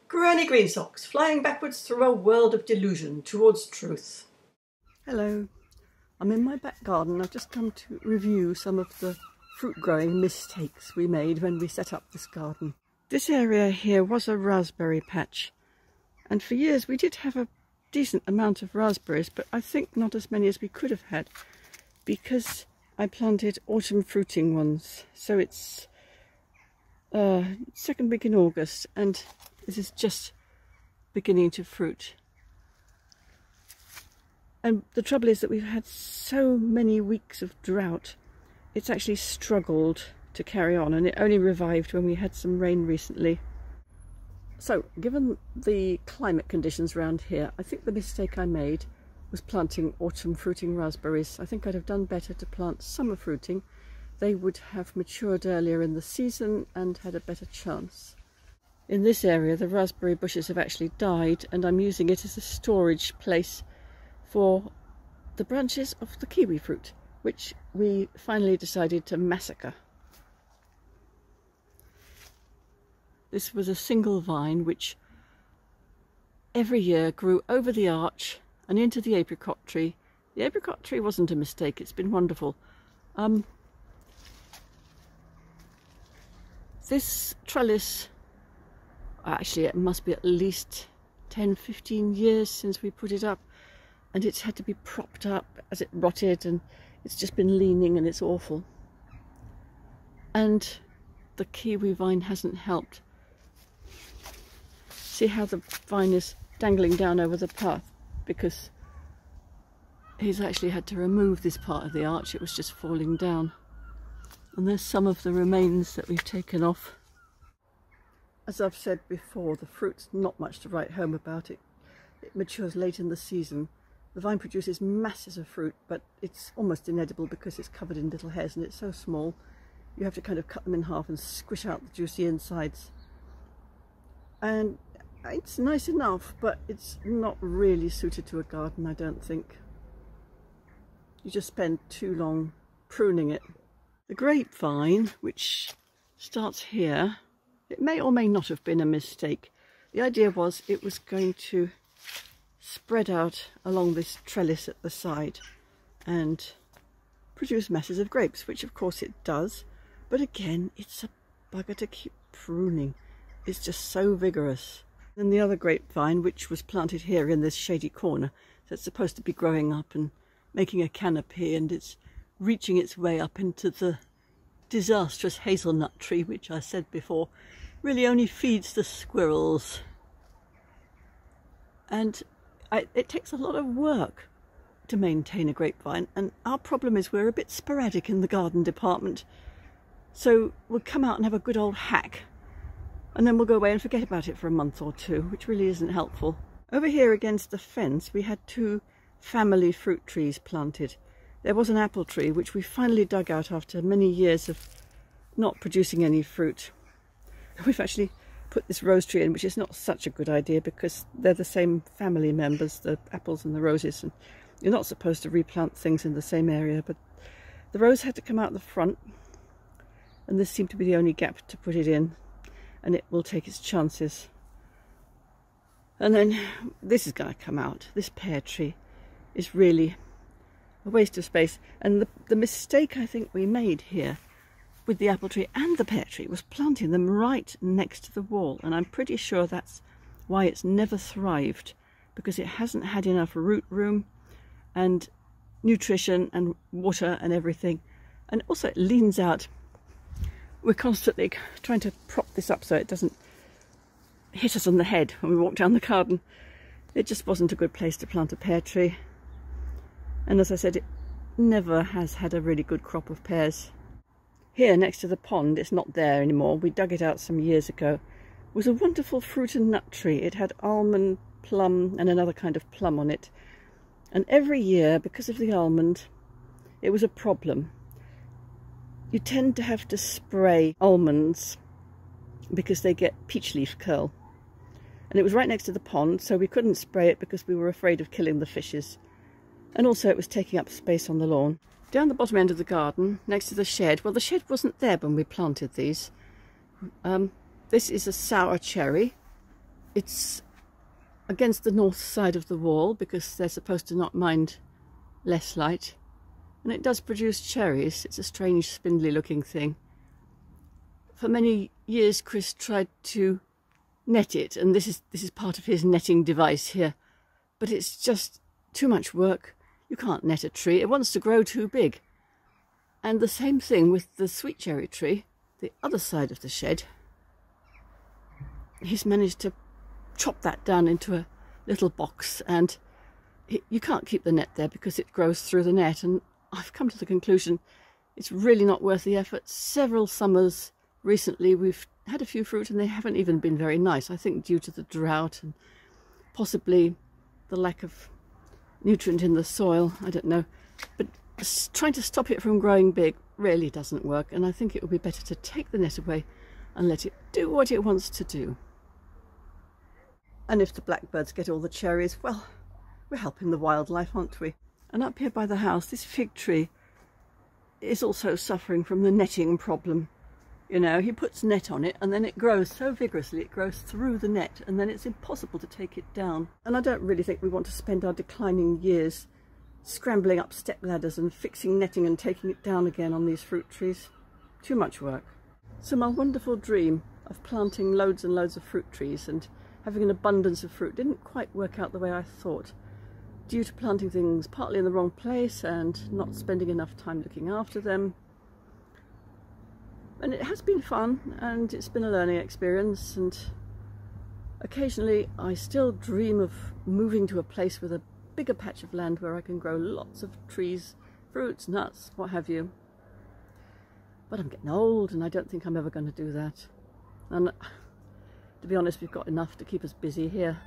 Granny Greensocks, flying backwards through a world of delusion towards truth. Hello, I'm in my back garden. I've just come to review some of the fruit growing mistakes we made when we set up this garden. This area here was a raspberry patch, and for years we did have a decent amount of raspberries, but I think not as many as we could have had because I planted autumn fruiting ones. So it's second week in August and this is just beginning to fruit. And the trouble is that we've had so many weeks of drought, it's actually struggled to carry on, and it only revived when we had some rain recently. So, given the climate conditions around here, I think the mistake I made was planting autumn fruiting raspberries. I think I'd have done better to plant summer fruiting. They would have matured earlier in the season and had a better chance. In this area, the raspberry bushes have actually died, and I'm using it as a storage place for the branches of the kiwi fruit, which we finally decided to massacre. This was a single vine which every year grew over the arch and into the apricot tree. The apricot tree wasn't a mistake, it's been wonderful. This trellis, actually it must be at least 10-15 years since we put it up, and it's had to be propped up as it rotted, and it's just been leaning and it's awful. And the kiwi vine hasn't helped. See how the vine is dangling down over the path, because he's actually had to remove this part of the arch. It was just falling down. And there's some of the remains that we've taken off. As I've said before, the fruit's not much to write home about. It matures late in the season. The vine produces masses of fruit, but it's almost inedible because it's covered in little hairs and it's so small. You have to kind of cut them in half and squish out the juicy insides. And it's nice enough, but it's not really suited to a garden, I don't think. You just spend too long pruning it. The grapevine, which starts here, it may or may not have been a mistake. The idea was it was going to spread out along this trellis at the side and produce masses of grapes, which of course it does. But again, it's a bugger to keep pruning. It's just so vigorous. Then the other grapevine, which was planted here in this shady corner, so it's supposed to be growing up and making a canopy, and it's reaching its way up into the disastrous hazelnut tree, which I said before really only feeds the squirrels. And it takes a lot of work to maintain a grapevine, and our problem is we're a bit sporadic in the garden department. So we'll come out and have a good old hack, and then we'll go away and forget about it for a month or two, which really isn't helpful. Over here against the fence we had two family fruit trees planted. There was an apple tree which we finally dug out after many years of not producing any fruit. We've actually put this rose tree in, which is not such a good idea because they're the same family members, the apples and the roses, and you're not supposed to replant things in the same area, but the rose had to come out the front, and this seemed to be the only gap to put it in, and it will take its chances. And then this is going to come out. This pear tree is really a waste of space, and the mistake I think we made here with the apple tree and the pear tree was planting them right next to the wall, and I'm pretty sure that's why it's never thrived, because it hasn't had enough root room and nutrition and water and everything, and also it leans out. We're constantly trying to prop this up so it doesn't hit us on the head when we walk down the garden. It just wasn't a good place to plant a pear tree, and as I said, it never has had a really good crop of pears. Here next to the pond, it's not there anymore, we dug it out some years ago, was a wonderful fruit and nut tree. It had almond, plum and another kind of plum on it, and every year, because of the almond, it was a problem. You tend to have to spray almonds because they get peach leaf curl, and it was right next to the pond, so we couldn't spray it because we were afraid of killing the fishes, and also it was taking up space on the lawn. Down the bottom end of the garden, next to the shed, well, the shed wasn't there when we planted these. This is a sour cherry, It's against the north side of the wall because they're supposed to not mind less light, and it does produce cherries. It's a strange spindly looking thing. For many years Chris tried to net it, and this is part of his netting device here, but it's just too much work. You can't net a tree, it wants to grow too big. And the same thing with the sweet cherry tree, the other side of the shed. He's managed to chop that down into a little box, and you can't keep the net there because it grows through the net, and I've come to the conclusion it's really not worth the effort. Several summers recently we've had a few fruit and they haven't even been very nice, I think due to the drought and possibly the lack of nutrient in the soil, I don't know. But trying to stop it from growing big really doesn't work, and I think it would be better to take the net away and let it do what it wants to do. And if the blackbirds get all the cherries, well, we're helping the wildlife, aren't we? And up here by the house, this fig tree is also suffering from the netting problem. You know, he puts net on it and then it grows so vigorously, it grows through the net, and then it's impossible to take it down. And I don't really think we want to spend our declining years scrambling up step ladders and fixing netting and taking it down again on these fruit trees. Too much work. So my wonderful dream of planting loads and loads of fruit trees and having an abundance of fruit didn't quite work out the way I thought, due to planting things partly in the wrong place and not spending enough time looking after them. And it has been fun, and it's been a learning experience, and occasionally I still dream of moving to a place with a bigger patch of land where I can grow lots of trees, fruits, nuts, what have you. But I'm getting old and I don't think I'm ever going to do that. And to be honest, we've got enough to keep us busy here.